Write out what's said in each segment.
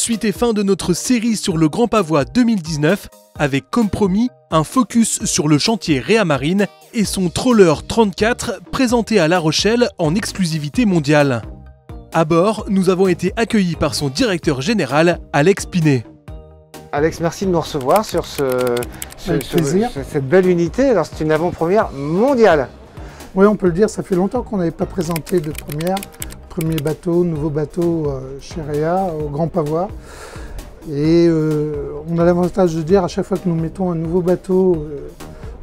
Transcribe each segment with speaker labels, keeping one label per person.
Speaker 1: Suite et fin de notre série sur le Grand Pavois 2019, avec comme promis un focus sur le chantier Réa Marine et son Trawler 34 présenté à La Rochelle en exclusivité mondiale. À bord, nous avons été accueillis par son directeur général, Alex Pinet.
Speaker 2: Alex, merci de nous recevoir sur cette belle unité. Alors c'est une avant-première mondiale.
Speaker 3: Oui, on peut le dire, ça fait longtemps qu'on n'avait pas présenté de première. Premier bateau, nouveau bateau chez Réa, au Grand Pavois. Et on a l'avantage de dire à chaque fois que nous mettons un nouveau bateau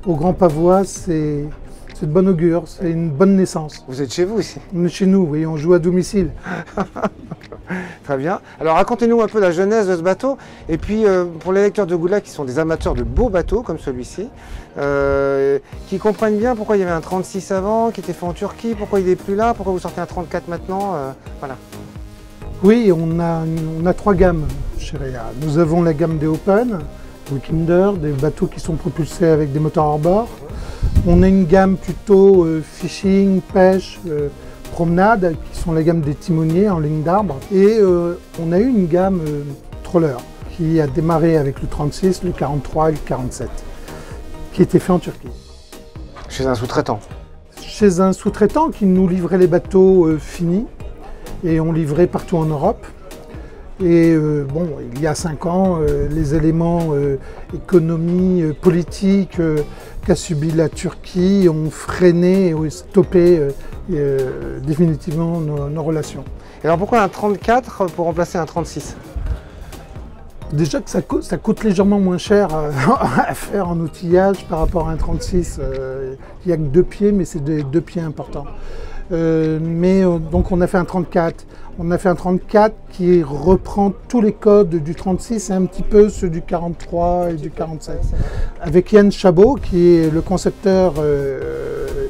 Speaker 3: au Grand Pavois, c'est de bon augure, c'est une bonne naissance.
Speaker 2: Vous êtes chez vous ici?
Speaker 3: On est chez nous, oui, on joue à domicile.
Speaker 2: Très bien. Alors racontez-nous un peu la genèse de ce bateau. Et puis pour les lecteurs de Gouda qui sont des amateurs de beaux bateaux comme celui-ci, qui comprennent bien pourquoi il y avait un 36 avant, qui était fait en Turquie, pourquoi il n'est plus là, pourquoi vous sortez un 34 maintenant, voilà.
Speaker 3: Oui, on a trois gammes chez Réa. Nous avons la gamme des Open, Weekender, des bateaux qui sont propulsés avec des moteurs hors bord. On a une gamme plutôt fishing, pêche, promenade, qui sont la gamme des timoniers en ligne d'arbre. Et on a eu une gamme trawler qui a démarré avec le 36, le 43 et le 47, qui était fait en Turquie.
Speaker 2: Chez un sous-traitant? Chez
Speaker 3: un sous-traitant qui nous livrait les bateaux finis et on livrait partout en Europe. Et bon, il y a 5 ans, les éléments économie, politique qu'a subi la Turquie ont freiné et stoppé définitivement nos relations.
Speaker 2: Et alors pourquoi un 34 pour remplacer un 36?
Speaker 3: Déjà que ça coûte légèrement moins cher à faire en outillage par rapport à un 36. Il n'y a que 2 pieds, mais c'est des 2 pieds importants. Donc on a fait un 34. On a fait un 34 qui reprend tous les codes du 36 et un petit peu ceux du 43 et du 47. Avec Yann Chabot, qui est le concepteur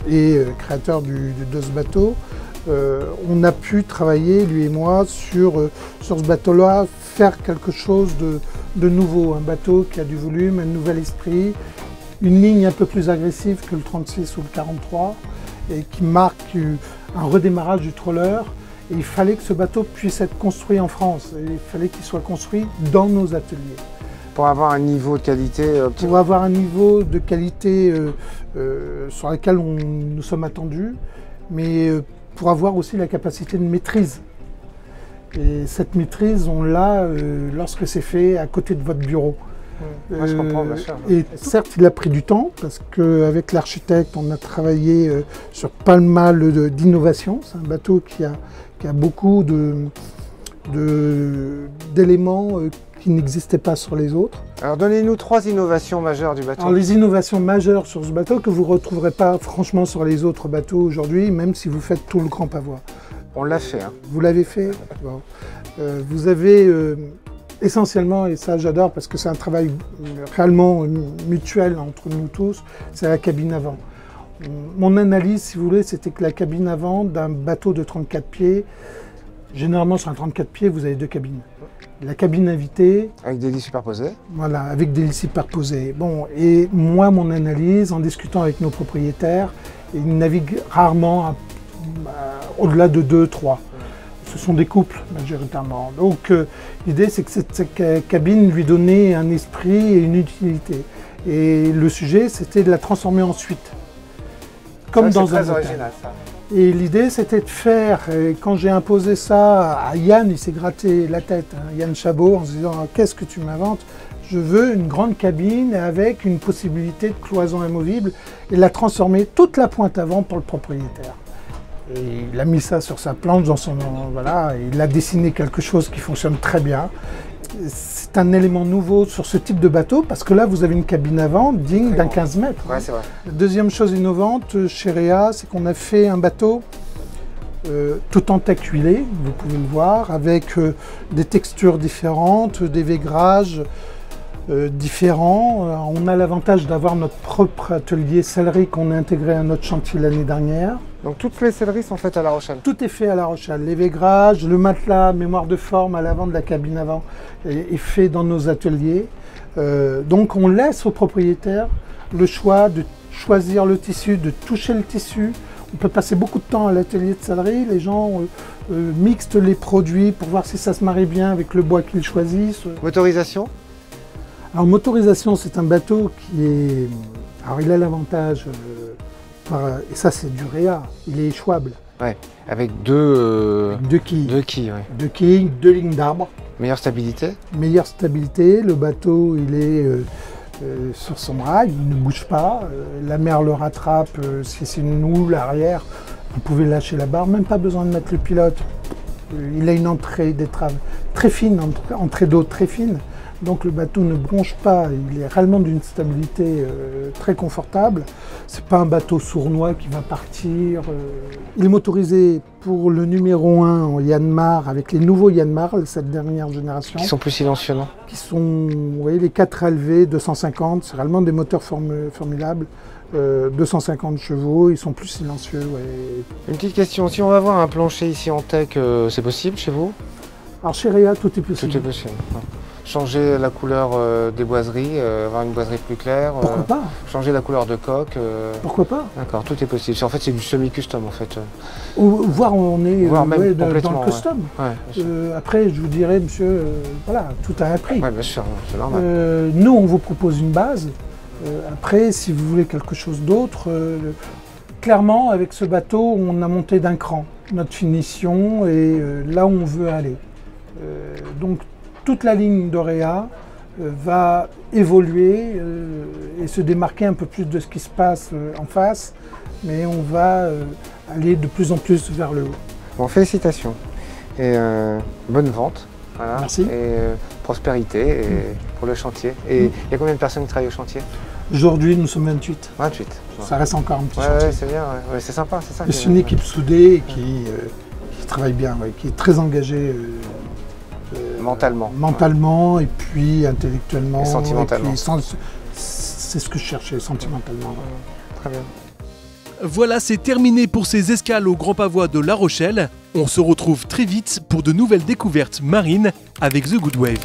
Speaker 3: et créateur de ce bateau, on a pu travailler, lui et moi, sur ce bateau-là, faire quelque chose de nouveau. Un bateau qui a du volume, un nouvel esprit, une ligne un peu plus agressive que le 36 ou le 43 et qui marque un redémarrage du trawler. Et il fallait que ce bateau puisse être construit en France. Et il fallait qu'il soit construit dans nos ateliers.
Speaker 2: Pour avoir un niveau de qualité optimal.
Speaker 3: Pour avoir un niveau de qualité sur lequel nous sommes attendus, mais pour avoir aussi la capacité de maîtrise. Et cette maîtrise, on l'a lorsque c'est fait à côté de votre bureau.
Speaker 2: Moi, je comprends, bien sûr.
Speaker 3: Et certes, il a pris du temps parce qu'avec l'architecte, on a travaillé sur pas mal d'innovations. C'est un bateau qui a beaucoup d'éléments qui n'existaient pas sur les autres.
Speaker 2: Alors donnez-nous 3 innovations majeures du bateau.
Speaker 3: Alors les innovations majeures sur ce bateau que vous ne retrouverez pas franchement sur les autres bateaux aujourd'hui, même si vous faites tout le Grand Pavois.
Speaker 2: On l'a fait. Hein.
Speaker 3: Vous l'avez fait bon. Vous avez essentiellement, et ça j'adore parce que c'est un travail réellement mutuel entre nous tous, c'est la cabine avant. Mon analyse, si vous voulez, c'était que la cabine avant d'un bateau de 34 pieds, généralement sur un 34 pieds, vous avez 2 cabines. La cabine invitée.
Speaker 2: Avec des lits superposés.
Speaker 3: Voilà, avec des lits superposés. Bon, et moi, mon analyse, en discutant avec nos propriétaires, ils naviguent rarement au-delà de 2-3. Ce sont des couples majoritairement. Donc l'idée c'est que cette cabine lui donnait un esprit et une utilité. Et le sujet c'était de la transformer en suite. Comme dans un hôtel.
Speaker 2: Original, ça.
Speaker 3: Et l'idée c'était de faire, et quand j'ai imposé ça à Yann, il s'est gratté la tête, hein, Yann Chabot, en se disant qu'est-ce que tu m'inventes? Je veux une grande cabine avec une possibilité de cloison amovible et la transformer toute la pointe avant pour le propriétaire. Et il a mis ça sur sa planche, dans son, voilà, il a dessiné quelque chose qui fonctionne très bien. C'est un élément nouveau sur ce type de bateau parce que là vous avez une cabine avant digne d'un 15 mètres.
Speaker 2: Ouais, c'est vrai.
Speaker 3: La deuxième chose innovante chez Réa, c'est qu'on a fait un bateau tout en teck huilé, vous pouvez le voir, avec des textures différentes, des vaigrages différents. On a l'avantage d'avoir notre propre atelier sellerie qu'on a intégré à notre chantier l'année dernière.
Speaker 2: Donc toutes les selleries sont faites à La Rochelle? Tout
Speaker 3: est fait à La Rochelle. Les vaigrages, le matelas, mémoire de forme à l'avant de la cabine avant est fait dans nos ateliers. Donc on laisse aux propriétaires le choix de choisir le tissu, de toucher le tissu. On peut passer beaucoup de temps à l'atelier de salerie. Les gens mixent les produits pour voir si ça se marie bien avec le bois qu'ils choisissent.
Speaker 2: Motorisation?
Speaker 3: Alors, motorisation, c'est un bateau qui est... Alors, il a l'avantage, et ça c'est du Réa, il est échouable.
Speaker 2: Ouais, avec deux
Speaker 3: quilles.
Speaker 2: Deux quilles, ouais.
Speaker 3: Deux quilles, deux lignes d'arbre.
Speaker 2: Meilleure stabilité?
Speaker 3: Meilleure stabilité, le bateau il est sur son rail, il ne bouge pas. La mer le rattrape, si c'est une houle arrière, vous pouvez lâcher la barre, même pas besoin de mettre le pilote. Il a une entrée d'étrave très fine, entrée d'eau très fine. Donc le bateau ne bronche pas, il est réellement d'une stabilité très confortable. C'est pas un bateau sournois qui va partir. Il est motorisé pour le numéro 1 en Yanmar avec les nouveaux Yanmar, cette dernière génération.
Speaker 2: Qui sont plus silencieux, non? Qui
Speaker 3: sont, vous voyez, les 4 LV 250, c'est réellement des moteurs formidables. 250 chevaux, ils sont plus silencieux. Ouais.
Speaker 2: Une petite question, si on va avoir un plancher ici en tech, c'est possible chez vous?
Speaker 3: Alors chez Réa, tout est possible.
Speaker 2: Tout est possible. Changer la couleur des boiseries, avoir une boiserie plus claire.
Speaker 3: Pourquoi pas?
Speaker 2: Changer la couleur de coque.
Speaker 3: Pourquoi pas?
Speaker 2: D'accord, tout est possible. En fait, c'est du semi-custom en fait.
Speaker 3: Voire on est
Speaker 2: même
Speaker 3: dans le custom.
Speaker 2: Ouais,
Speaker 3: après, je vous dirais, monsieur, voilà, tout a un prix.
Speaker 2: Oui, bien sûr, c'est normal.
Speaker 3: Nous, on vous propose une base. Après, si vous voulez quelque chose d'autre, clairement, avec ce bateau, on a monté d'un cran notre finition et là où on veut aller. Donc, toute la ligne d'Orea va évoluer et se démarquer un peu plus de ce qui se passe en face, mais on va aller de plus en plus vers le haut.
Speaker 2: Bon, félicitations et bonne vente. Voilà.
Speaker 3: Merci.
Speaker 2: Et prospérité pour le chantier. Et il y a combien de personnes qui travaillent au chantier?
Speaker 3: Aujourd'hui, nous sommes 28.
Speaker 2: 28.
Speaker 3: Ça reste encore un petit chantier.
Speaker 2: Ouais, c'est bien, ouais, c'est sympa, c'est ça.
Speaker 3: C'est une équipe soudée qui travaille bien, qui est très engagée.
Speaker 1: Mentalement
Speaker 3: et puis intellectuellement.
Speaker 2: Et sentimentalement.
Speaker 3: C'est ce que je cherchais, sentimentalement.
Speaker 2: Très bien.
Speaker 1: Voilà, c'est terminé pour ces escales au Grand Pavois de La Rochelle. On se retrouve très vite pour de nouvelles découvertes marines avec The Good Wave.